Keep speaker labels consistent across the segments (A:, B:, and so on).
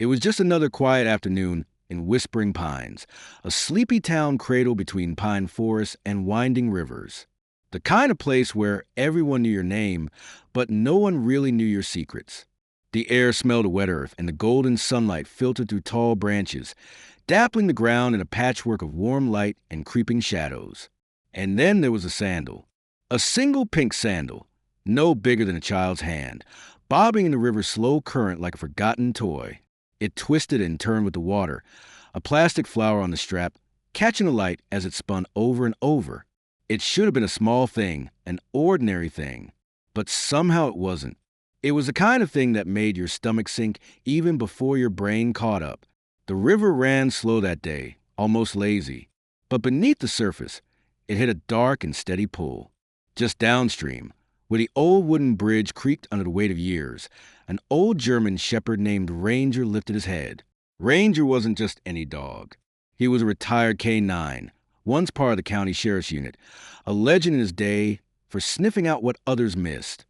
A: It was just another quiet afternoon in Whispering Pines, a sleepy town cradled between pine forests and winding rivers. The kind of place where everyone knew your name, but no one really knew your secrets. The air smelled of wet earth, and the golden sunlight filtered through tall branches, dappling the ground in a patchwork of warm light and creeping shadows. And then there was a sandal. A single pink sandal, no bigger than a child's hand, bobbing in the river's slow current like a forgotten toy. It twisted and turned with the water, a plastic flower on the strap, catching the light as it spun over and over. It should have been a small thing, an ordinary thing, but somehow it wasn't. It was the kind of thing that made your stomach sink even before your brain caught up. The river ran slow that day, almost lazy, but beneath the surface, it hit a dark and steady pull. Just downstream, where the old wooden bridge creaked under the weight of years, an old German shepherd named Ranger lifted his head. Ranger wasn't just any dog. He was a retired K-9, once part of the county sheriff's unit, a legend in his day for sniffing out what others missed.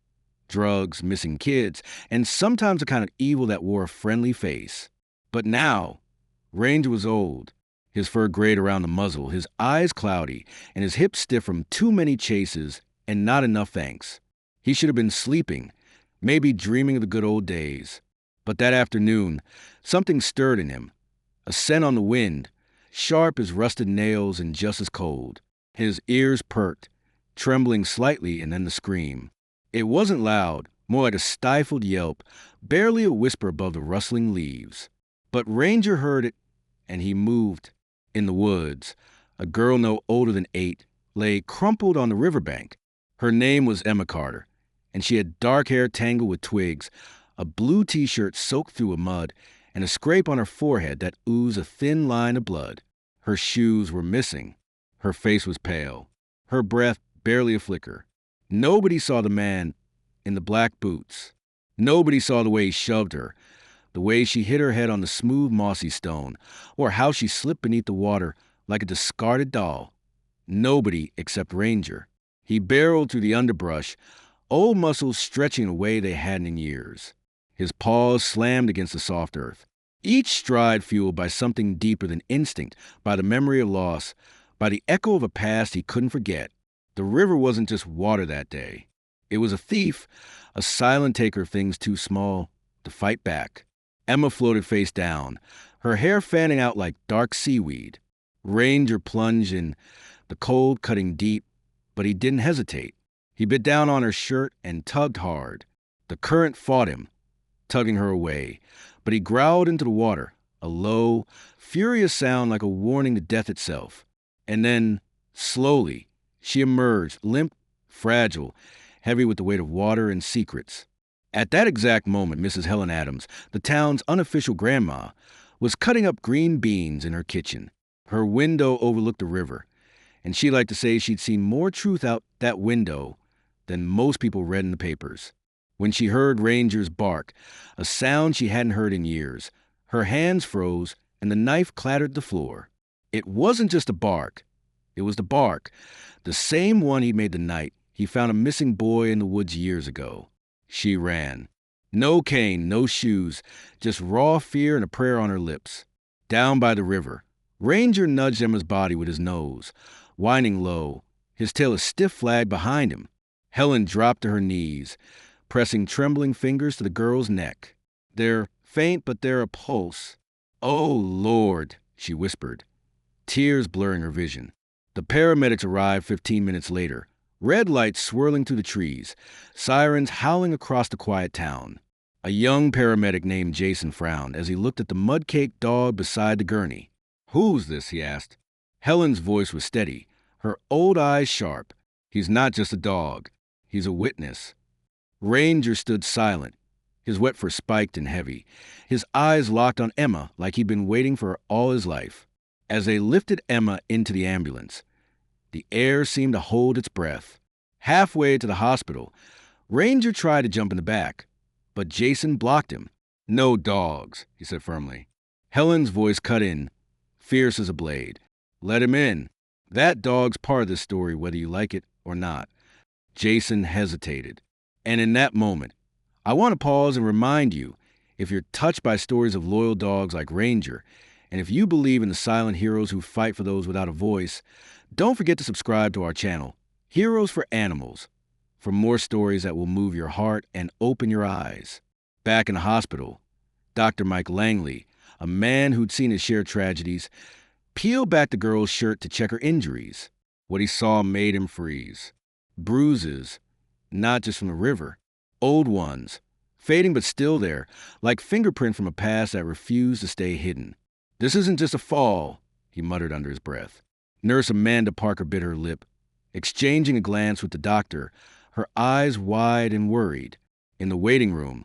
A: Drugs, missing kids, and sometimes a kind of evil that wore a friendly face. But now, Ranger was old, his fur grayed around the muzzle, his eyes cloudy, and his hips stiff from too many chases and not enough thanks. He should have been sleeping, maybe dreaming of the good old days. But that afternoon, something stirred in him, a scent on the wind, sharp as rusted nails and just as cold. His ears perked, trembling slightly, and then the scream. It wasn't loud, more like a stifled yelp, barely a whisper above the rustling leaves. But Ranger heard it, and he moved. In the woods, a girl no older than 8 lay crumpled on the riverbank. Her name was Emma Carter, and she had dark hair tangled with twigs, a blue T-shirt soaked through with mud, and a scrape on her forehead that oozed a thin line of blood. Her shoes were missing. Her face was pale, her breath barely a flicker. Nobody saw the man in the black boots. Nobody saw the way he shoved her, the way she hit her head on the smooth mossy stone, or how she slipped beneath the water like a discarded doll. Nobody except Ranger. He barreled through the underbrush, old muscles stretching a way they hadn't in years. His paws slammed against the soft earth, each stride fueled by something deeper than instinct, by the memory of loss, by the echo of a past he couldn't forget. The river wasn't just water that day. It was a thief, a silent taker of things too small to fight back. Emma floated face down, her hair fanning out like dark seaweed. Ranger plunged in, the cold cutting deep, but he didn't hesitate. He bit down on her shirt and tugged hard. The current fought him, tugging her away, but he growled into the water, a low, furious sound like a warning to death itself. And then, slowly, she emerged, limp, fragile, heavy with the weight of water and secrets. At that exact moment, Mrs. Helen Adams, the town's unofficial grandma, was cutting up green beans in her kitchen. Her window overlooked the river, and she liked to say she'd seen more truth out that window than most people read in the papers. When she heard Ranger's bark, a sound she hadn't heard in years, her hands froze and the knife clattered the floor. It wasn't just a bark. It was the bark, the same one he made the night he found a missing boy in the woods years ago. She ran. No cane, no shoes, just raw fear and a prayer on her lips. Down by the river, Ranger nudged Emma's body with his nose, whining low, his tail a stiff flag behind him. Helen dropped to her knees, pressing trembling fingers to the girl's neck. They're faint, but they're a pulse. "Oh, Lord," she whispered, tears blurring her vision. The paramedics arrived 15 minutes later, red lights swirling through the trees, sirens howling across the quiet town. A young paramedic named Jason frowned as he looked at the mud-caked dog beside the gurney. "Who's this?" he asked. Helen's voice was steady, her old eyes sharp. "He's not just a dog. He's a witness." Ranger stood silent, his wet fur spiked and heavy, his eyes locked on Emma like he'd been waiting for her all his life. As they lifted Emma into the ambulance, the air seemed to hold its breath. Halfway to the hospital, Ranger tried to jump in the back, but Jason blocked him. "No dogs," he said firmly. Helen's voice cut in, fierce as a blade. "Let him in. That dog's part of this story, whether you like it or not." Jason hesitated. And in that moment, I want to pause and remind you, If you're touched by stories of loyal dogs like Ranger, and if you believe in the silent heroes who fight for those without a voice, don't forget to subscribe to our channel, Heroes for Animals, for more stories that will move your heart and open your eyes. Back in the hospital, Dr. Mike Langley, a man who'd seen his share of tragedies, peeled back the girl's shirt to check her injuries. What he saw made him freeze. Bruises, not just from the river, old ones, fading but still there, like fingerprint from a past that refused to stay hidden. "This isn't just a fall," he muttered under his breath. Nurse Amanda Parker bit her lip, exchanging a glance with the doctor, her eyes wide and worried. In the waiting room,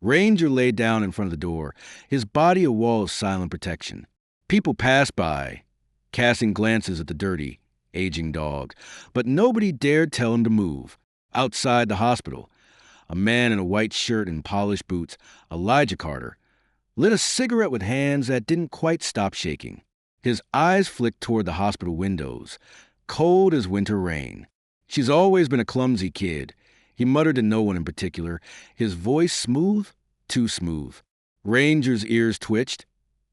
A: Ranger lay down in front of the door, his body a wall of silent protection. People passed by, casting glances at the dirty, aging dog, but nobody dared tell him to move. Outside the hospital, a man in a white shirt and polished boots, Elijah Carter, lit a cigarette with hands that didn't quite stop shaking. His eyes flicked toward the hospital windows, cold as winter rain. "She's always been a clumsy kid," he muttered to no one in particular, his voice smooth, too smooth. Ranger's ears twitched,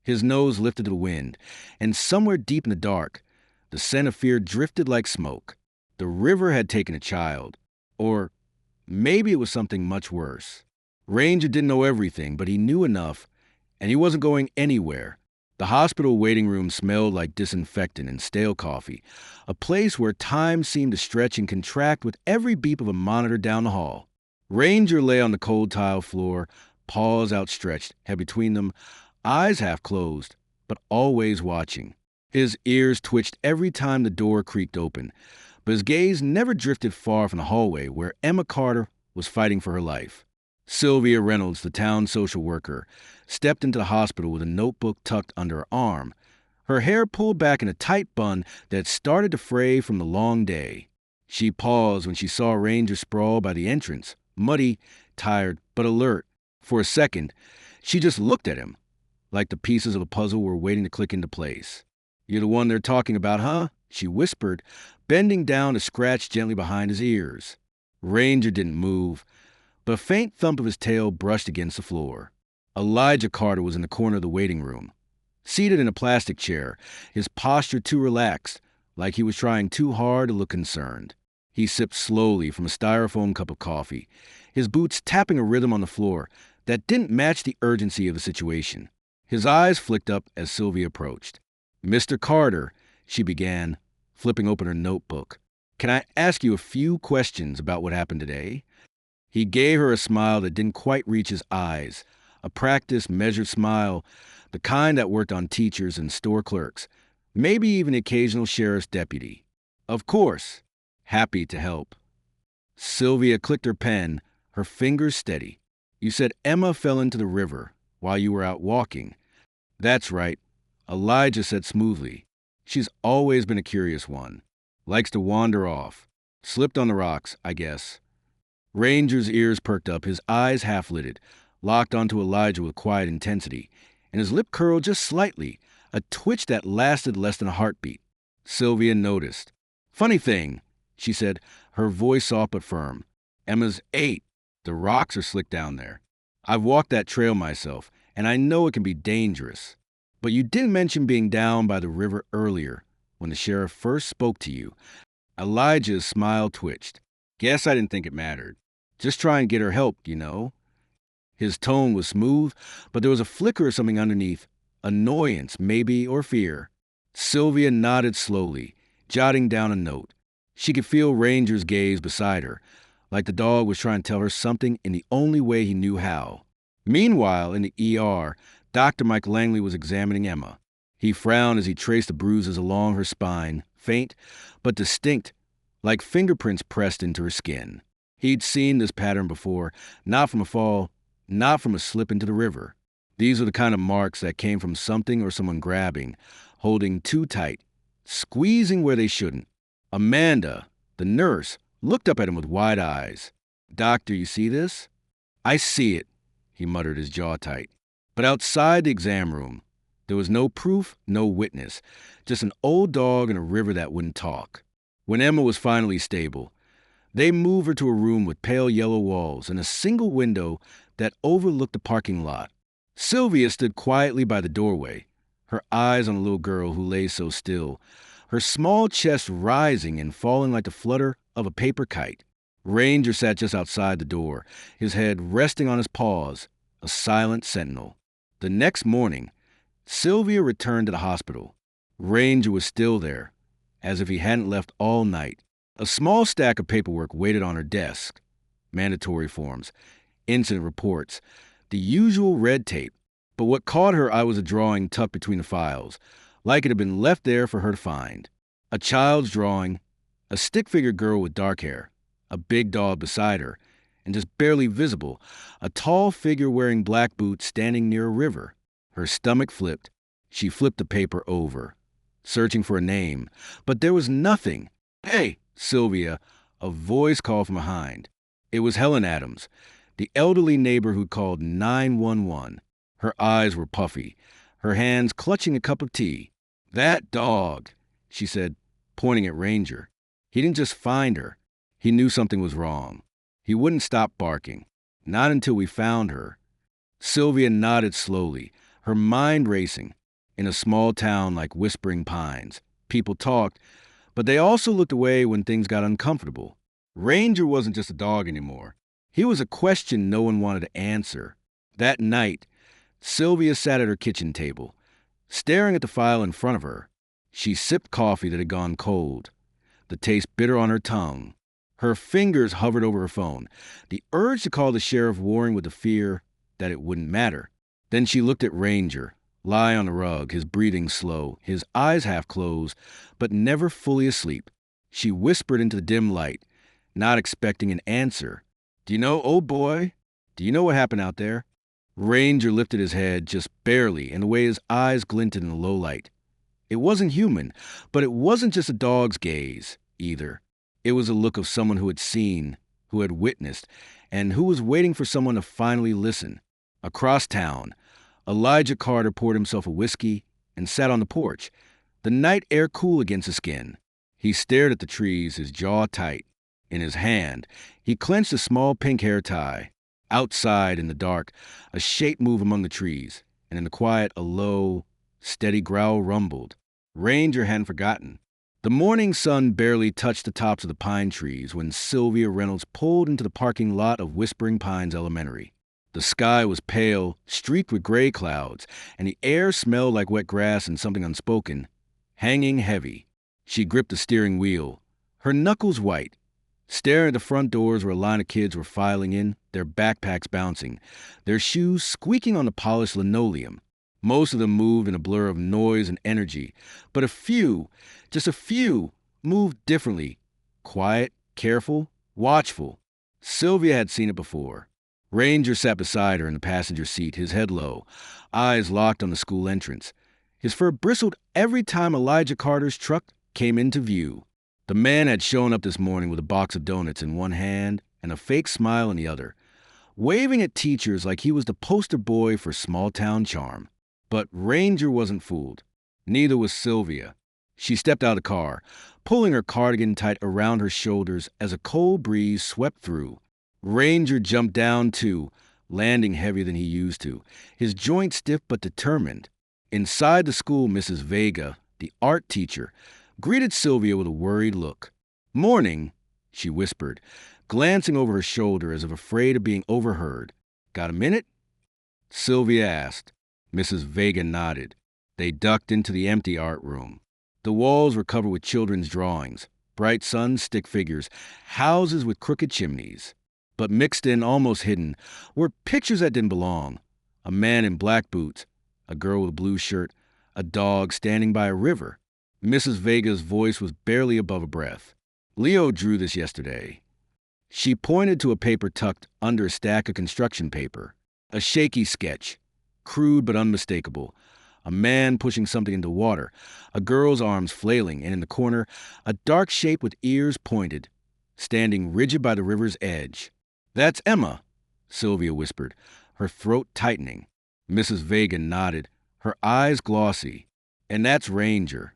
A: his nose lifted to the wind, and somewhere deep in the dark, the scent of fear drifted like smoke. The river had taken a child, or maybe it was something much worse. Ranger didn't know everything, but he knew enough, and he wasn't going anywhere. The hospital waiting room smelled like disinfectant and stale coffee, a place where time seemed to stretch and contract with every beep of a monitor down the hall. Ranger lay on the cold tile floor, paws outstretched, head between them, eyes half closed, but always watching. His ears twitched every time the door creaked open, but his gaze never drifted far from the hallway where Emma Carter was fighting for her life. Sylvia Reynolds, the town social worker, stepped into the hospital with a notebook tucked under her arm, her hair pulled back in a tight bun that started to fray from the long day. She paused when she saw Ranger sprawl by the entrance, muddy, tired, but alert. For a second, she just looked at him, like the pieces of a puzzle were waiting to click into place. "You're the one they're talking about, huh?" she whispered, bending down to scratch gently behind his ears. Ranger didn't move, but a faint thump of his tail brushed against the floor. Elijah Carter was in the corner of the waiting room, seated in a plastic chair, his posture too relaxed, like he was trying too hard to look concerned. He sipped slowly from a styrofoam cup of coffee, his boots tapping a rhythm on the floor that didn't match the urgency of the situation. His eyes flicked up as Sylvia approached. "Mr. Carter," she began, flipping open her notebook, "can I ask you a few questions about what happened today?" He gave her a smile that didn't quite reach his eyes, a practiced, measured smile, the kind that worked on teachers and store clerks, maybe even the occasional sheriff's deputy. "Of course. Happy to help." Sylvia clicked her pen, her fingers steady. "You said Emma fell into the river while you were out walking." "That's right," Elijah said smoothly. "She's always been a curious one. Likes to wander off. Slipped on the rocks, I guess." Ranger's ears perked up, his eyes half-lidded, locked onto Elijah with quiet intensity, and his lip curled just slightly, a twitch that lasted less than a heartbeat. Sylvia noticed. "Funny thing," she said, her voice soft but firm. "Emma's 8. The rocks are slick down there. I've walked that trail myself, and I know it can be dangerous. But you didn't mention being down by the river earlier, when the sheriff first spoke to you." Elijah's smile twitched. "Guess I didn't think it mattered. Just try and get her help, you know." His tone was smooth, but there was a flicker of something underneath. Annoyance, maybe, or fear. Sylvia nodded slowly, jotting down a note. She could feel Ranger's gaze beside her, like the dog was trying to tell her something in the only way he knew how. Meanwhile, in the ER, Dr. Mike Langley was examining Emma. He frowned as he traced the bruises along her spine, faint but distinct, like fingerprints pressed into her skin. He'd seen this pattern before, not from a fall, not from a slip into the river. These were the kind of marks that came from something or someone grabbing, holding too tight, squeezing where they shouldn't. Amanda, the nurse, looked up at him with wide eyes. "Doctor, you see this?" "I see it," he muttered, his jaw tight. But outside the exam room, there was no proof, no witness, just an old dog and a river that wouldn't talk. When Emma was finally stable, they moved her to a room with pale yellow walls and a single window that overlooked the parking lot. Sylvia stood quietly by the doorway, her eyes on the little girl who lay so still, her small chest rising and falling like the flutter of a paper kite. Ranger sat just outside the door, his head resting on his paws, a silent sentinel. The next morning, Sylvia returned to the hospital. Ranger was still there, as if he hadn't left all night. A small stack of paperwork waited on her desk. Mandatory forms, incident reports, the usual red tape. But what caught her eye was a drawing tucked between the files, like it had been left there for her to find. A child's drawing, a stick-figure girl with dark hair, a big dog beside her, and just barely visible, a tall figure wearing black boots standing near a river. Her stomach flipped. She flipped the paper over, searching for a name, but there was nothing. "Hey, Sylvia," a voice called from behind. It was Helen Adams, the elderly neighbor who called 911. Her eyes were puffy, her hands clutching a cup of tea. "That dog," she said, pointing at Ranger. He didn't just find her. He knew something was wrong. He wouldn't stop barking. Not until we found her. Sylvia nodded slowly, her mind racing. In a small town like Whispering Pines, people talked, but they also looked away when things got uncomfortable. Ranger wasn't just a dog anymore. He was a question no one wanted to answer. That night, Sylvia sat at her kitchen table, staring at the file in front of her. She sipped coffee that had gone cold, the taste bitter on her tongue. Her fingers hovered over her phone, the urge to call the sheriff warring with the fear that it wouldn't matter. Then she looked at Ranger, lie on the rug, his breathing slow, his eyes half closed, but never fully asleep. She whispered into the dim light, not expecting an answer. "Do you know, old boy? Do you know what happened out there?" Ranger lifted his head just barely, and the way his eyes glinted in the low light. It wasn't human, but it wasn't just a dog's gaze, either. It was a look of someone who had seen, who had witnessed, and who was waiting for someone to finally listen. Across town, Elijah Carter poured himself a whiskey and sat on the porch, the night air cool against his skin. He stared at the trees, his jaw tight. In his hand, he clenched a small pink hair tie. Outside, in the dark, a shape moved among the trees, and in the quiet, a low, steady growl rumbled. Ranger hadn't forgotten. The morning sun barely touched the tops of the pine trees when Sylvia Reynolds pulled into the parking lot of Whispering Pines Elementary. The sky was pale, streaked with gray clouds, and the air smelled like wet grass and something unspoken, hanging heavy. She gripped the steering wheel, her knuckles white. Staring at the front doors where a line of kids were filing in, their backpacks bouncing, their shoes squeaking on the polished linoleum. Most of them moved in a blur of noise and energy, but a few, just a few, moved differently. Quiet, careful, watchful. Sylvia had seen it before. Ranger sat beside her in the passenger seat, his head low, eyes locked on the school entrance. His fur bristled every time Elijah Carter's truck came into view. The man had shown up this morning with a box of donuts in one hand and a fake smile in the other, waving at teachers like he was the poster boy for small-town charm. But Ranger wasn't fooled. Neither was Sylvia. She stepped out of the car, pulling her cardigan tight around her shoulders as a cold breeze swept through. Ranger jumped down too, landing heavier than he used to, his joints stiff but determined. Inside the school, Mrs. Vega, the art teacher, greeted Sylvia with a worried look. "Morning," she whispered, glancing over her shoulder as if afraid of being overheard. "Got a minute?" Sylvia asked. Mrs. Vega nodded. They ducked into the empty art room. The walls were covered with children's drawings, bright suns, stick figures, houses with crooked chimneys. But mixed in, almost hidden, were pictures that didn't belong. A man in black boots, a girl with a blue shirt, a dog standing by a river. Mrs. Vega's voice was barely above a breath. "Leo drew this yesterday." She pointed to a paper tucked under a stack of construction paper. A shaky sketch, crude but unmistakable. A man pushing something into water, a girl's arms flailing, and in the corner, a dark shape with ears pointed, standing rigid by the river's edge. "That's Emma," Sylvia whispered, her throat tightening. Mrs. Vega nodded, her eyes glossy. "And that's Ranger."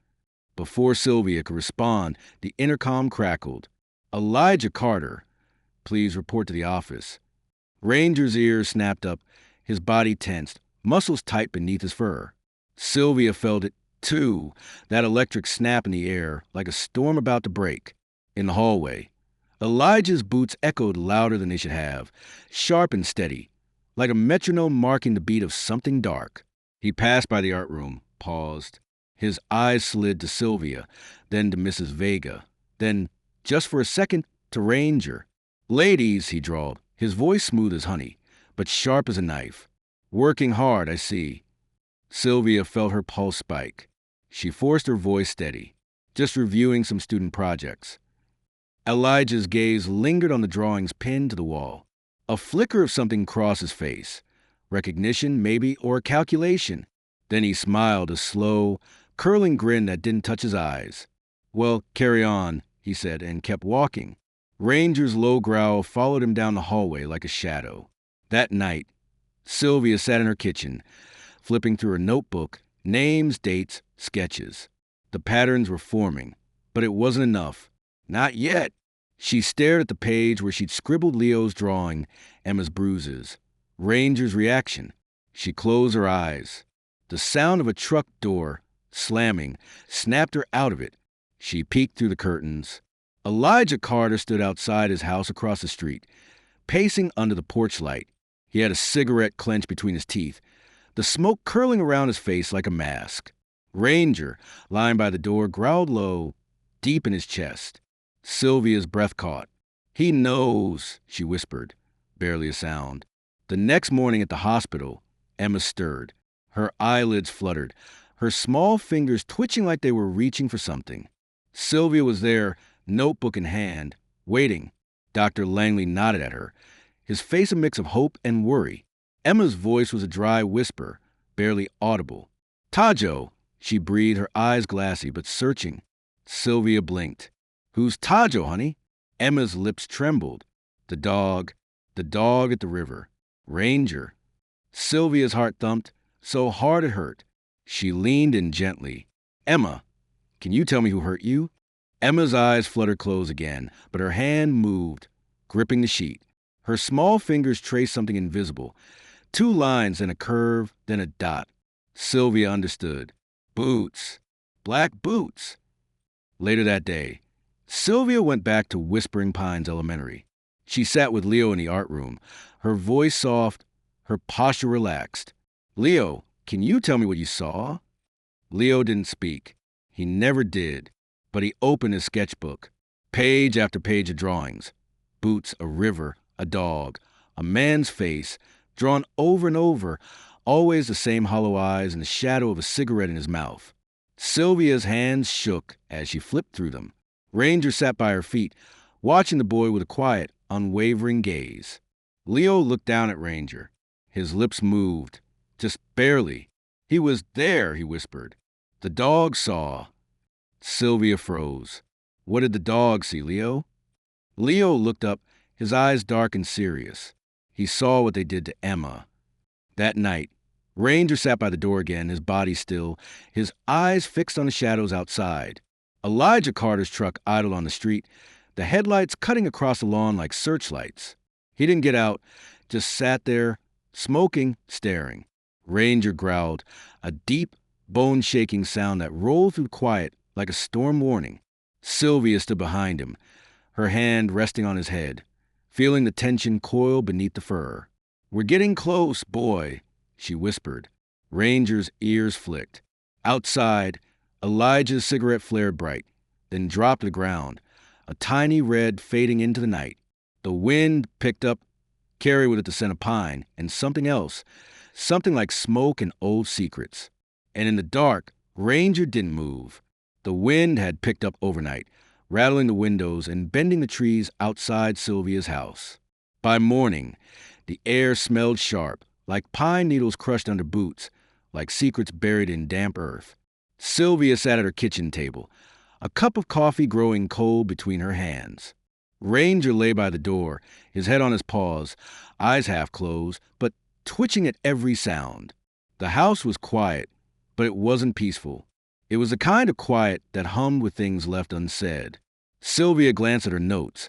A: Before Sylvia could respond, the intercom crackled. "Elijah Carter, please report to the office." Ranger's ears snapped up, his body tensed. muscles tight beneath his fur. Sylvia felt it, too, that electric snap in the air, like a storm about to break. In the hallway, Elijah's boots echoed louder than they should have, sharp and steady, like a metronome marking the beat of something dark. He passed by the art room, paused. His eyes slid to Sylvia, then to Mrs. Vega, then, just for a second, to Ranger. "Ladies," he drawled, his voice smooth as honey, but sharp as a knife. "Working hard, I see." Sylvia felt her pulse spike. She forced her voice steady. "Just reviewing some student projects." Elijah's gaze lingered on the drawings pinned to the wall. A flicker of something crossed his face. Recognition, maybe, or a calculation. Then he smiled, a slow, curling grin that didn't touch his eyes. "Well, carry on," he said, and kept walking. Ranger's low growl followed him down the hallway like a shadow. That night, Sylvia sat in her kitchen, flipping through her notebook, names, dates, sketches. The patterns were forming, but it wasn't enough. Not yet. She stared at the page where she'd scribbled Leo's drawing, Emma's bruises, Ranger's reaction. She closed her eyes. The sound of a truck door slamming snapped her out of it. She peeked through the curtains. Elijah Carter stood outside his house across the street, pacing under the porch light. He had a cigarette clenched between his teeth, the smoke curling around his face like a mask. Ranger, lying by the door, growled low, deep in his chest. Sylvia's breath caught. "He knows," she whispered, barely a sound. The next morning at the hospital, Emma stirred. Her eyelids fluttered, her small fingers twitching like they were reaching for something. Sylvia was there, notebook in hand, waiting. Dr. Langley nodded at her, his face a mix of hope and worry. Emma's voice was a dry whisper, barely audible. "Tajo," she breathed, her eyes glassy but searching. Sylvia blinked. "Who's Tajo, honey?" Emma's lips trembled. The dog at the river. Ranger. Sylvia's heart thumped, so hard it hurt. She leaned in gently. "Emma, can you tell me who hurt you?" Emma's eyes fluttered close again, but her hand moved, gripping the sheet. Her small fingers traced something invisible. 2 lines, then a curve, then a dot. Sylvia understood. Boots. Black boots. Later that day, Sylvia went back to Whispering Pines Elementary. She sat with Leo in the art room, her voice soft, her posture relaxed. "Leo, can you tell me what you saw?" Leo didn't speak. He never did. But he opened his sketchbook. Page after page of drawings. Boots, a river, a dog, a man's face, drawn over and over, always the same hollow eyes and the shadow of a cigarette in his mouth. Sylvia's hands shook as she flipped through them. Ranger sat by her feet, watching the boy with a quiet, unwavering gaze. Leo looked down at Ranger. His lips moved, just barely. "He was there," he whispered. "The dog saw." Sylvia froze. "What did the dog see, Leo?" Leo looked up, his eyes dark and serious. He saw what they did to Emma. That night, Ranger sat by the door again, his body still, his eyes fixed on the shadows outside. Elijah Carter's truck idled on the street, the headlights cutting across the lawn like searchlights. He didn't get out, just sat there, smoking, staring. Ranger growled, a deep, bone-shaking sound that rolled through the quiet like a storm warning. Sylvia stood behind him, her hand resting on his head, feeling the tension coil beneath the fur. "We're getting close, boy," she whispered. Ranger's ears flicked. Outside, Elijah's cigarette flared bright, then dropped to the ground, a tiny red fading into the night. The wind picked up, carried with it the scent of pine, and something else, something like smoke and old secrets. And in the dark, Ranger didn't move. The wind had picked up overnight, rattling the windows and bending the trees outside Sylvia's house. By morning, the air smelled sharp, like pine needles crushed under boots, like secrets buried in damp earth. Sylvia sat at her kitchen table, a cup of coffee growing cold between her hands. Ranger lay by the door, his head on his paws, eyes half closed, but twitching at every sound. The house was quiet, but it wasn't peaceful. It was the kind of quiet that hummed with things left unsaid. Sylvia glanced at her notes,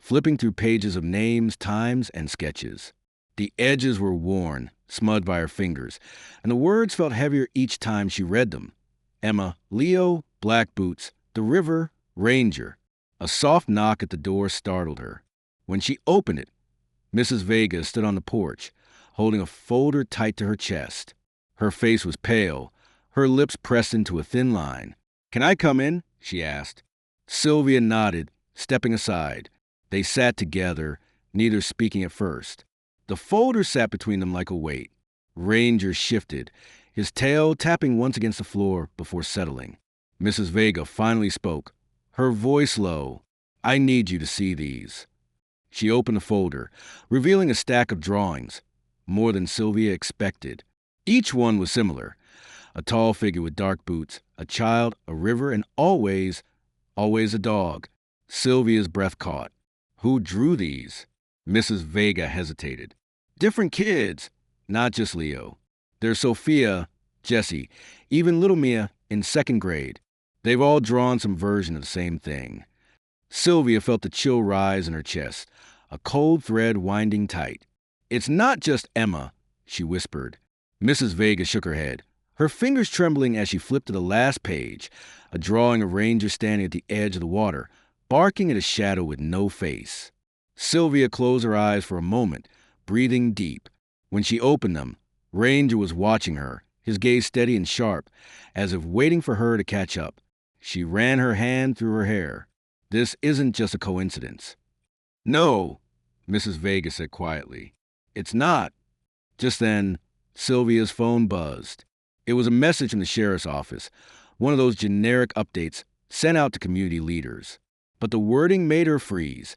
A: flipping through pages of names, times, and sketches. The edges were worn, smudged by her fingers, and the words felt heavier each time she read them. Emma, Leo, black boots, the river, ranger. A soft knock at the door startled her. When she opened it, Mrs. Vega stood on the porch, holding a folder tight to her chest. Her face was pale, her lips pressed into a thin line. "Can I come in?" she asked. Sylvia nodded, stepping aside. They sat together, neither speaking at first. The folder sat between them like a weight. Ranger shifted, his tail tapping once against the floor before settling. Mrs. Vega finally spoke, her voice low. "I need you to see these." She opened the folder, revealing a stack of drawings, more than Sylvia expected. Each one was similar. A tall figure with dark boots, a child, a river, and always a dog. Sylvia's breath caught. Who drew these? Mrs. Vega hesitated. Different kids, not just Leo. There's Sophia, Jessie, even little Mia in second grade. They've all drawn some version of the same thing. Sylvia felt the chill rise in her chest, a cold thread winding tight. "It's not just Emma," she whispered. Mrs. Vega shook her head, her fingers trembling as she flipped to the last page, a drawing of Ranger standing at the edge of the water, barking at a shadow with no face. Sylvia closed her eyes for a moment, breathing deep. When she opened them, Ranger was watching her, his gaze steady and sharp, as if waiting for her to catch up. She ran her hand through her hair. "This isn't just a coincidence." "No," Mrs. Vega said quietly. "It's not." Just then, Sylvia's phone buzzed. It was a message from the sheriff's office, one of those generic updates sent out to community leaders. But the wording made her freeze.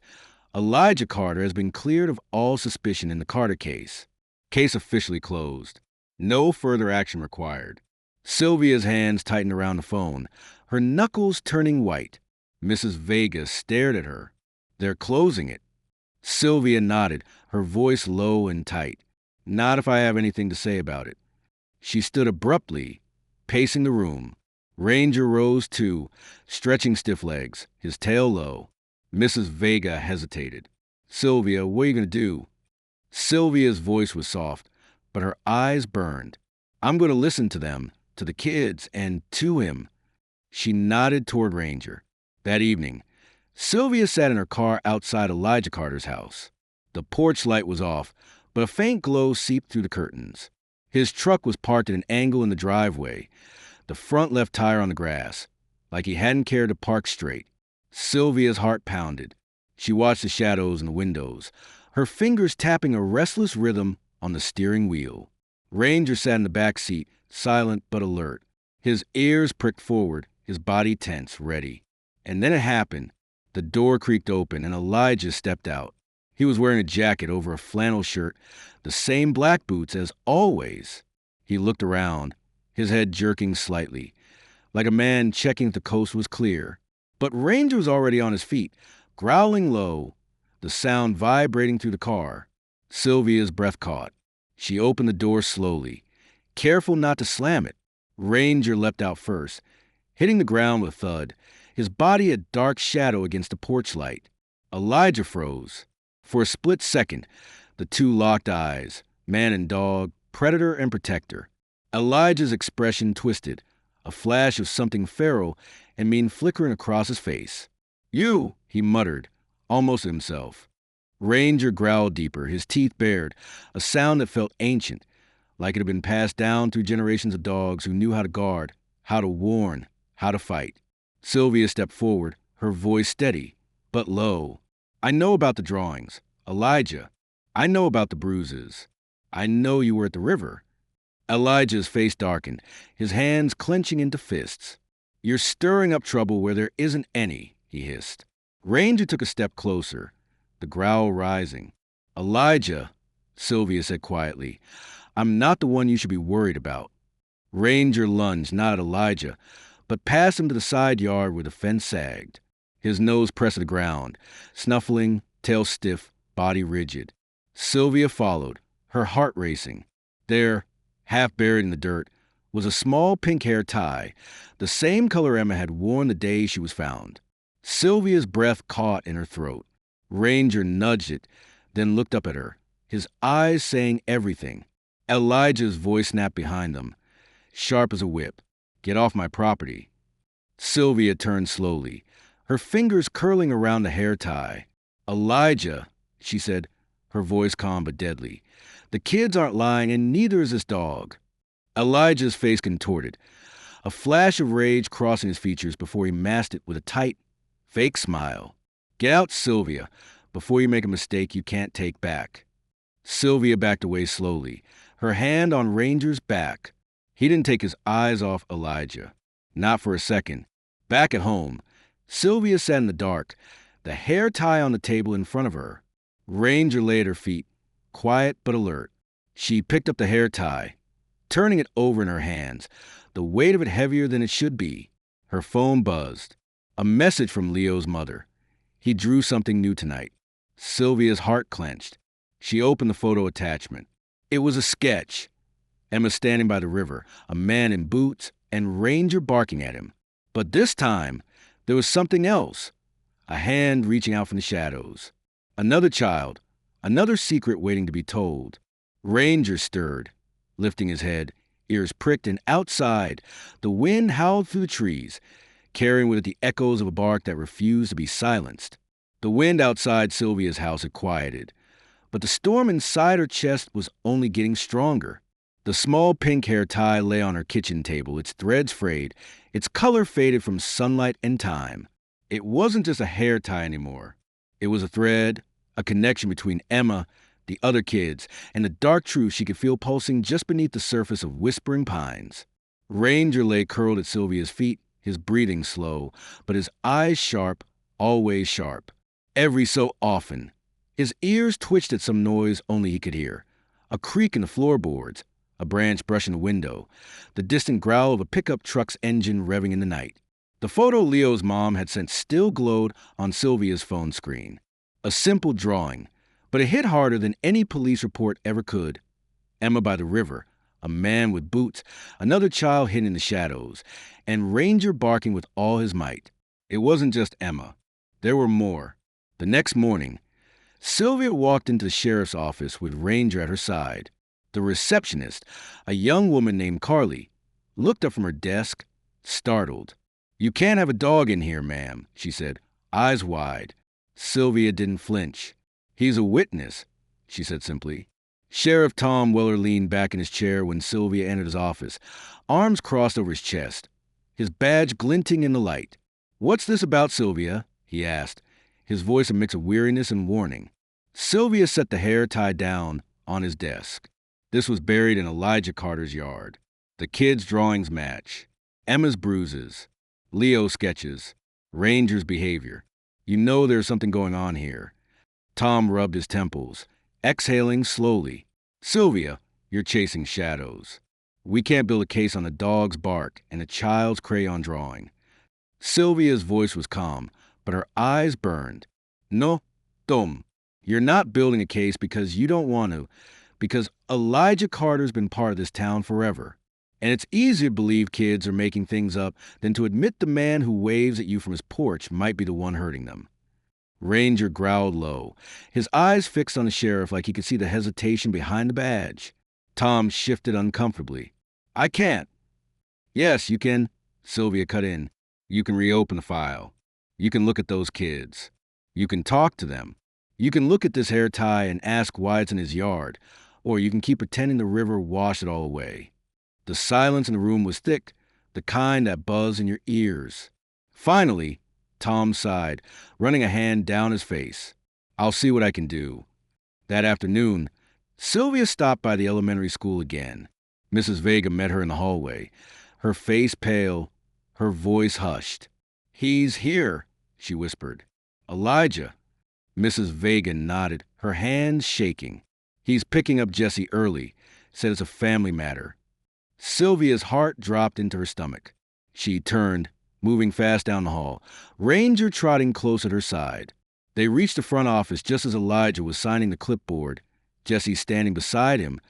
A: Elijah Carter has been cleared of all suspicion in the Carter case. Case officially closed. No further action required. Sylvia's hands tightened around the phone, her knuckles turning white. Mrs. Vega stared at her. "They're closing it." Sylvia nodded, her voice low and tight. "Not if I have anything to say about it." She stood abruptly, pacing the room. Ranger rose too, stretching stiff legs, his tail low. Mrs. Vega hesitated. "Sylvia, what are you going to do?" Sylvia's voice was soft, but her eyes burned. "I'm going to listen to them, to the kids, and to him." She nodded toward Ranger. That evening, Sylvia sat in her car outside Elijah Carter's house. The porch light was off, but a faint glow seeped through the curtains. His truck was parked at an angle in the driveway, the front left tire on the grass, like he hadn't cared to park straight. Sylvia's heart pounded. She watched the shadows in the windows, her fingers tapping a restless rhythm on the steering wheel. Ranger sat in the back seat, silent but alert. His ears pricked forward, his body tense, ready. And then it happened. The door creaked open and Elijah stepped out. He was wearing a jacket over a flannel shirt, the same black boots as always. He looked around, his head jerking slightly, like a man checking if the coast was clear. But Ranger was already on his feet, growling low, the sound vibrating through the car. Sylvia's breath caught. She opened the door slowly, careful not to slam it. Ranger leapt out first, hitting the ground with a thud, his body a dark shadow against the porch light. Elijah froze. For a split second, the two locked eyes, man and dog, predator and protector. Elijah's expression twisted, a flash of something feral and mean flickering across his face. "You," he muttered, almost to himself. Ranger growled deeper, his teeth bared, a sound that felt ancient, like it had been passed down through generations of dogs who knew how to guard, how to warn, how to fight. Sylvia stepped forward, her voice steady, but low. "I know about the drawings. Elijah, I know about the bruises. I know you were at the river." Elijah's face darkened, his hands clenching into fists. "You're stirring up trouble where there isn't any," he hissed. Ranger took a step closer, the growl rising. "Elijah," Sylvia said quietly, "I'm not the one you should be worried about." Ranger lunged, not at Elijah, but past him to the side yard where the fence sagged. His nose pressed to the ground, snuffling, tail stiff, body rigid. Sylvia followed, her heart racing. There, half buried in the dirt, was a small pink hair tie, the same color Emma had worn the day she was found. Sylvia's breath caught in her throat. Ranger nudged it, then looked up at her, his eyes saying everything. Elijah's voice snapped behind them, sharp as a whip. "Get off my property." Sylvia turned slowly, her fingers curling around the hair tie. "Elijah," she said, her voice calm but deadly. "The kids aren't lying, and neither is this dog." Elijah's face contorted, a flash of rage crossing his features before he masked it with a tight, fake smile. "Get out, Sylvia, before you make a mistake you can't take back." Sylvia backed away slowly, her hand on Ranger's back. He didn't take his eyes off Elijah. Not for a second. Back at home, Sylvia sat in the dark, the hair tie on the table in front of her. Ranger lay at her feet, quiet but alert. She picked up the hair tie, turning it over in her hands, the weight of it heavier than it should be. Her phone buzzed. A message from Leo's mother. He drew something new tonight. Sylvia's heart clenched. She opened the photo attachment. It was a sketch. Emma standing by the river, a man in boots, and Ranger barking at him. But this time, there was something else. A hand reaching out from the shadows. Another child, another secret waiting to be told. Ranger stirred, lifting his head, ears pricked, and outside, the wind howled through the trees, carrying with it the echoes of a bark that refused to be silenced. The wind outside Sylvia's house had quieted, but the storm inside her chest was only getting stronger. The small pink hair tie lay on her kitchen table, its threads frayed, its color faded from sunlight and time. It wasn't just a hair tie anymore. It was a thread, a connection between Emma, the other kids, and the dark truth she could feel pulsing just beneath the surface of whispering pines. Ranger lay curled at Sylvia's feet, his breathing slow, but his eyes sharp, always sharp. Every so often, his ears twitched at some noise only he could hear. A creak in the floorboards, a branch brushing the window, the distant growl of a pickup truck's engine revving in the night. The photo Leo's mom had sent still glowed on Sylvia's phone screen. A simple drawing, but it hit harder than any police report ever could. Emma by the river, a man with boots, another child hidden in the shadows, and Ranger barking with all his might. It wasn't just Emma. There were more. The next morning, Sylvia walked into the sheriff's office with Ranger at her side. The receptionist, a young woman named Carly, looked up from her desk, startled. "You can't have a dog in here, ma'am," she said, eyes wide. Sylvia didn't flinch. "He's a witness," she said simply. Sheriff Tom Weller leaned back in his chair when Sylvia entered his office, arms crossed over his chest, his badge glinting in the light. "What's this about, Sylvia?" he asked, his voice a mix of weariness and warning. Sylvia set the hair tie down on his desk. This was buried in Elijah Carter's yard. The kids' drawings match. Emma's bruises. Leo's sketches. Ranger's behavior. You know there's something going on here. Tom rubbed his temples, exhaling slowly. "Sylvia, you're chasing shadows. We can't build a case on a dog's bark and a child's crayon drawing." Sylvia's voice was calm, but her eyes burned. "No, Tom, you're not building a case because you don't want to, because Elijah Carter's been part of this town forever. And it's easier to believe kids are making things up than to admit the man who waves at you from his porch might be the one hurting them." Ranger growled low, his eyes fixed on the sheriff like he could see the hesitation behind the badge. Tom shifted uncomfortably. "I can't." "Yes, you can," Sylvia cut in. "You can reopen the file. You can look at those kids. You can talk to them. You can look at this hair tie and ask why it's in his yard, or you can keep pretending the river washed it all away." The silence in the room was thick, the kind that buzzed in your ears. Finally, Tom sighed, running a hand down his face. "I'll see what I can do." That afternoon, Sylvia stopped by the elementary school again. Mrs. Vega met her in the hallway, her face pale, her voice hushed. "He's here," she whispered. "Elijah." Mrs. Vega nodded, her hands shaking. "He's picking up Jesse early, said it's a family matter." Sylvia's heart dropped into her stomach. She turned, moving fast down the hall, Ranger trotting close at her side. They reached the front office just as Elijah was signing the clipboard, Jesse standing beside him,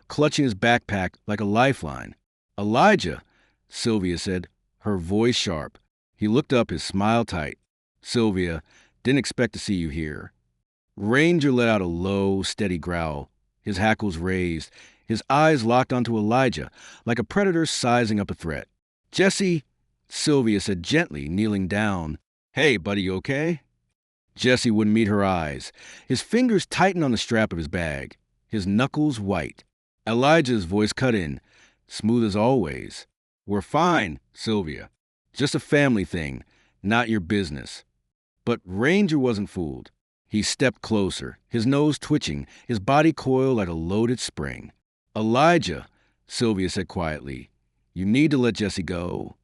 A: clutching his backpack like a lifeline. "Elijah," Sylvia said, her voice sharp. He looked up, his smile tight. "Sylvia, didn't expect to see you here." Ranger let out a low, steady growl, his hackles raised, his eyes locked onto Elijah, like a predator sizing up a threat. "Jesse," Sylvia said gently, kneeling down. "Hey, buddy, you okay?" Jesse wouldn't meet her eyes. His fingers tightened on the strap of his bag, his knuckles white. Elijah's voice cut in, smooth as always. "We're fine, Sylvia. Just a family thing, not your business." But Ranger wasn't fooled. He stepped closer, his nose twitching, his body coiled like a loaded spring. "Elijah," Sylvia said quietly, "you need to let Jesse go."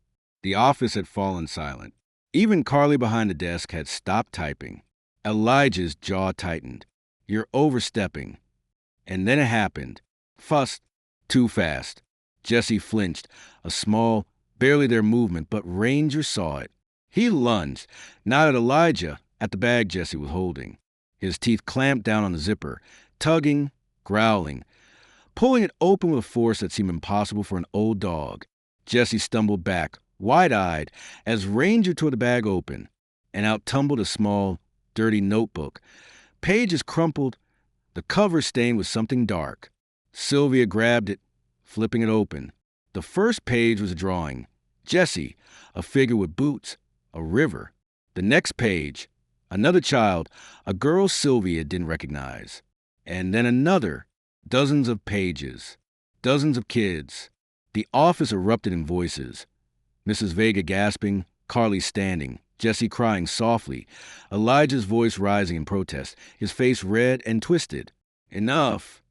A: The office had fallen silent. Even Carly behind the desk had stopped typing. Elijah's jaw tightened. "You're overstepping." And then it happened. Fast, too fast. Jesse flinched, a small, barely there movement, but Ranger saw it. He lunged, not at Elijah, at the bag Jesse was holding. His teeth clamped down on the zipper, tugging, growling, pulling it open with a force that seemed impossible for an old dog. Jesse stumbled back, wide-eyed, as Ranger tore the bag open, and out tumbled a small, dirty notebook. Pages crumpled, the cover stained with something dark. Sylvia grabbed it, flipping it open. The first page was a drawing. Jesse, a figure with boots, a river. The next page, another child, a girl Sylvia didn't recognize. And then another, dozens of pages, dozens of kids. The office erupted in voices. Mrs. Vega gasping, Carly standing, Jesse crying softly, Elijah's voice rising in protest, his face red and twisted. "Enough!"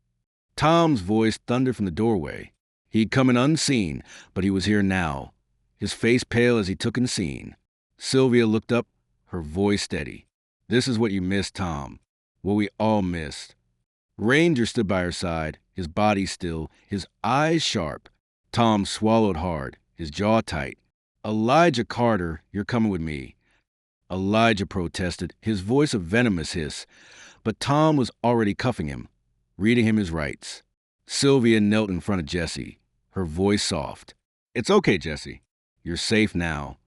A: Tom's voice thundered from the doorway. He'd come in unseen, but he was here now, his face pale as he took in scene. Sylvia looked up, her voice steady. "This is what you missed, Tom. What we all missed." Ranger stood by her side, his body still, his eyes sharp. Tom swallowed hard, his jaw tight. "Elijah Carter, you're coming with me." Elijah protested, his voice a venomous hiss. But Tom was already cuffing him, reading him his rights. Sylvia knelt in front of Jesse, her voice soft. "It's okay, Jesse. You're safe now."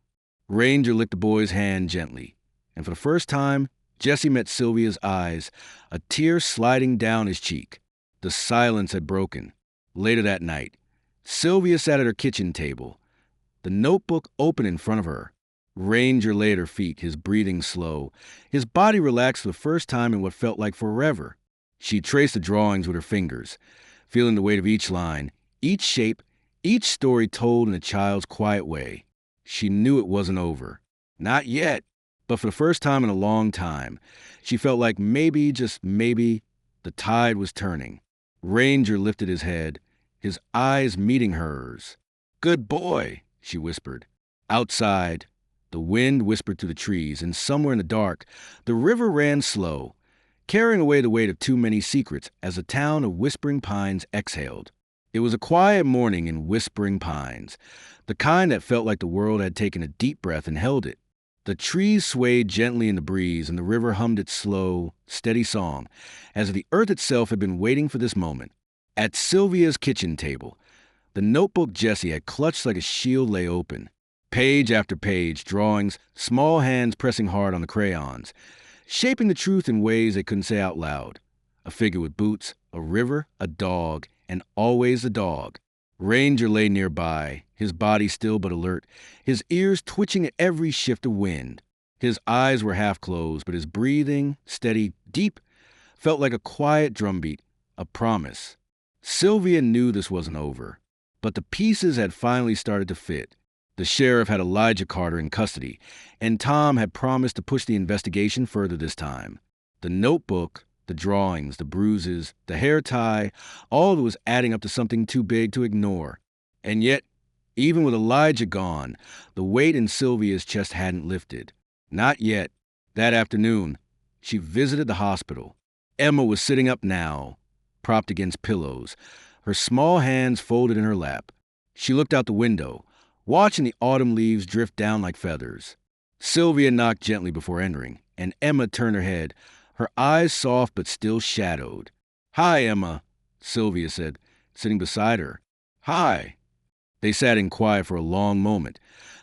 A: Ranger licked the boy's hand gently, and for the first time, Jesse met Sylvia's eyes, a tear sliding down his cheek. The silence had broken. Later that night, Sylvia sat at her kitchen table, the notebook open in front of her. Ranger lay at her feet, his breathing slow, his body relaxed for the first time in what felt like forever. She traced the drawings with her fingers, feeling the weight of each line, each shape, each story told in a child's quiet way. She knew it wasn't over. Not yet. But for the first time in a long time, she felt like maybe, just maybe, the tide was turning. Ranger lifted his head, his eyes meeting hers. "Good boy," she whispered. Outside, the wind whispered through the trees, and somewhere in the dark, the river ran slow, carrying away the weight of too many secrets as the town of Whispering Pines exhaled. It was a quiet morning in Whispering Pines, the kind that felt like the world had taken a deep breath and held it. The trees swayed gently in the breeze, and the river hummed its slow, steady song, as if the earth itself had been waiting for this moment. At Sylvia's kitchen table, the notebook Jesse had clutched like a shield lay open. Page after page, drawings, small hands pressing hard on the crayons, shaping the truth in ways they couldn't say out loud. A figure with boots, a river, a dog, and always the dog. Ranger lay nearby, his body still but alert, his ears twitching at every shift of wind. His eyes were half closed, but his breathing, steady, deep, felt like a quiet drumbeat, a promise. Sylvia knew this wasn't over, but the pieces had finally started to fit. The sheriff had Elijah Carter in custody, and Tom had promised to push the investigation further this time. The notebook, the drawings, the bruises, the hair tie, all of it was adding up to something too big to ignore. And yet, even with Elijah gone, the weight in Sylvia's chest hadn't lifted. Not yet. That afternoon, she visited the hospital. Emma was sitting up now, propped against pillows, her small hands folded in her lap. She looked out the window, watching the autumn leaves drift down like feathers. Sylvia knocked gently before entering, and Emma turned her head, her eyes soft but still shadowed. "Hi, Emma," Sylvia said, sitting beside her. "Hi." They sat in quiet for a long moment,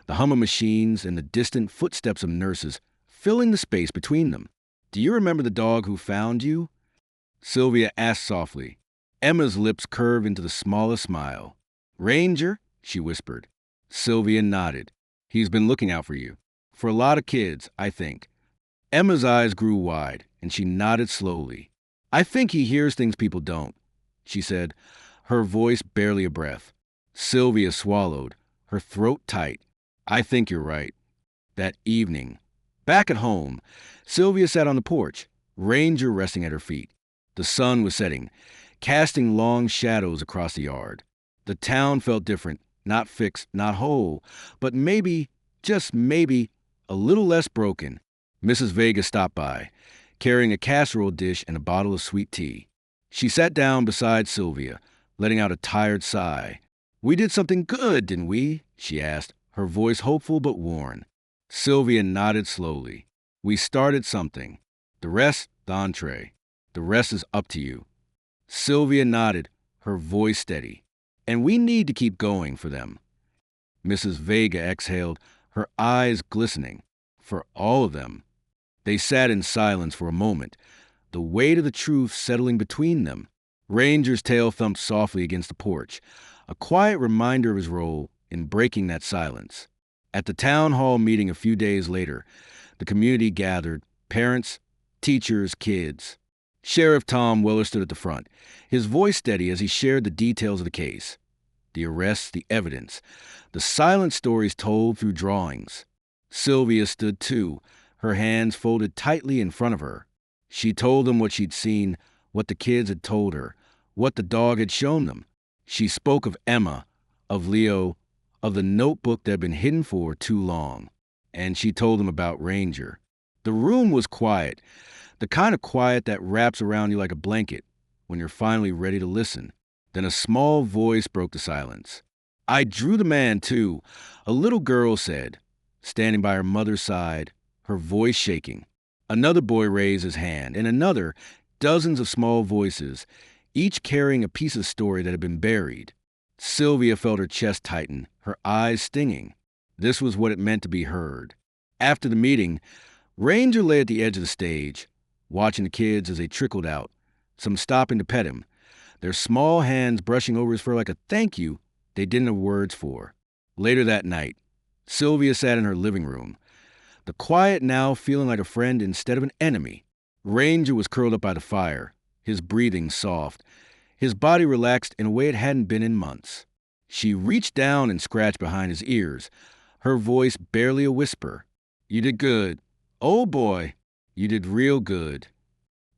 A: the hum of machines and the distant footsteps of nurses filling the space between them. "Do you remember the dog who found you?" Sylvia asked softly. Emma's lips curved into the smallest smile. Ranger, she whispered. Sylvia nodded. He's been looking out for you. For a lot of kids, I think. Emma's eyes grew wide, and she nodded slowly. I think he hears things people don't, she said, her voice barely a breath. Sylvia swallowed, her throat tight. I think you're right. That evening, back at home, Sylvia sat on the porch, Ranger resting at her feet. The sun was setting, casting long shadows across the yard. The town felt different, not fixed, not whole, but maybe, just maybe, a little less broken. Mrs. Vega stopped by, carrying a casserole dish and a bottle of sweet tea. She sat down beside Sylvia, letting out a tired sigh. We did something good, didn't we? She asked, her voice hopeful but worn. Sylvia nodded slowly. We started something. The rest, the entree. The rest is up to you. Sylvia nodded, her voice steady. And we need to keep going for them. Mrs. Vega exhaled, her eyes glistening. For all of them. They sat in silence for a moment, the weight of the truth settling between them. Ranger's tail thumped softly against the porch, a quiet reminder of his role in breaking that silence. At the town hall meeting a few days later, the community gathered, parents, teachers, kids. Sheriff Tom Weller stood at the front, his voice steady as he shared the details of the case. The arrests, the evidence, the silent stories told through drawings. Sylvia stood too, her hands folded tightly in front of her. She told them what she'd seen, what the kids had told her, what the dog had shown them. She spoke of Emma, of Leo, of the notebook that had been hidden for too long. And she told them about Ranger. The room was quiet, the kind of quiet that wraps around you like a blanket when you're finally ready to listen. Then a small voice broke the silence. I drew the man, too, a little girl said, standing by her mother's side, her voice shaking. Another boy raised his hand, and another, dozens of small voices, each carrying a piece of story that had been buried. Sylvia felt her chest tighten, her eyes stinging. This was what it meant to be heard. After the meeting, Ranger lay at the edge of the stage, watching the kids as they trickled out, some stopping to pet him, their small hands brushing over his fur like a thank you they didn't have words for. Later that night, Sylvia sat in her living room, the quiet now feeling like a friend instead of an enemy. Ranger was curled up by the fire, his breathing soft, his body relaxed in a way it hadn't been in months. She reached down and scratched behind his ears, her voice barely a whisper. You did good. Oh boy, you did real good.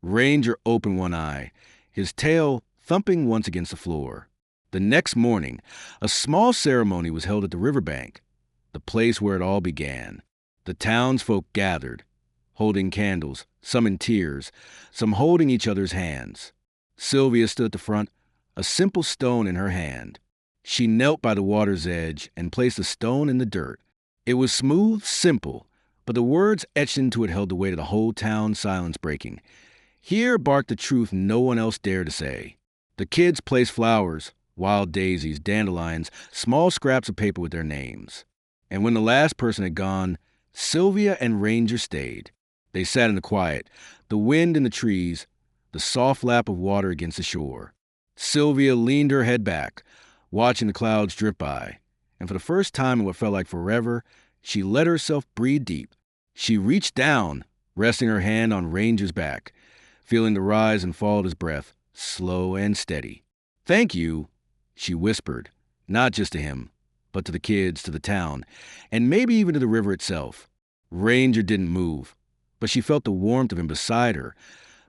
A: Ranger opened one eye, his tail thumping once against the floor. The next morning, a small ceremony was held at the riverbank, the place where it all began. The townsfolk gathered, holding candles, some in tears, some holding each other's hands. Sylvia stood at the front, a simple stone in her hand. She knelt by the water's edge and placed the stone in the dirt. It was smooth, simple, but the words etched into it held the weight of the whole town's silence breaking. Here barked the truth no one else dared to say. The kids placed flowers, wild daisies, dandelions, small scraps of paper with their names. And when the last person had gone, Sylvia and Ranger stayed. They sat in the quiet, the wind in the trees, the soft lap of water against the shore. Sylvia leaned her head back, watching the clouds drift by, and for the first time in what felt like forever, she let herself breathe deep. She reached down, resting her hand on Ranger's back, feeling the rise and fall of his breath, slow and steady. Thank you, she whispered, not just to him, but to the kids, to the town, and maybe even to the river itself. Ranger didn't move, but she felt the warmth of him beside her,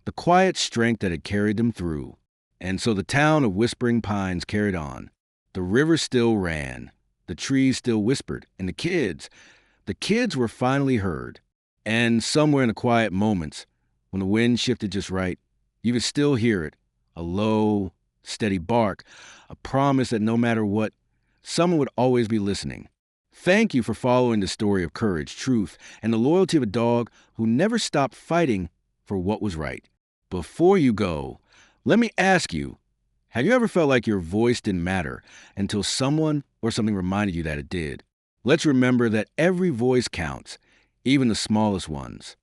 A: the quiet strength that had carried them through. And so the town of Whispering Pines carried on. The river still ran, the trees still whispered, and the kids were finally heard. And somewhere in the quiet moments, when the wind shifted just right, you could still hear it, a low, steady bark, a promise that no matter what, someone would always be listening. Thank you for following the story of courage, truth, and the loyalty of a dog who never stopped fighting for what was right. Before you go, let me ask you, have you ever felt like your voice didn't matter until someone or something reminded you that it did? Let's remember that every voice counts, even the smallest ones.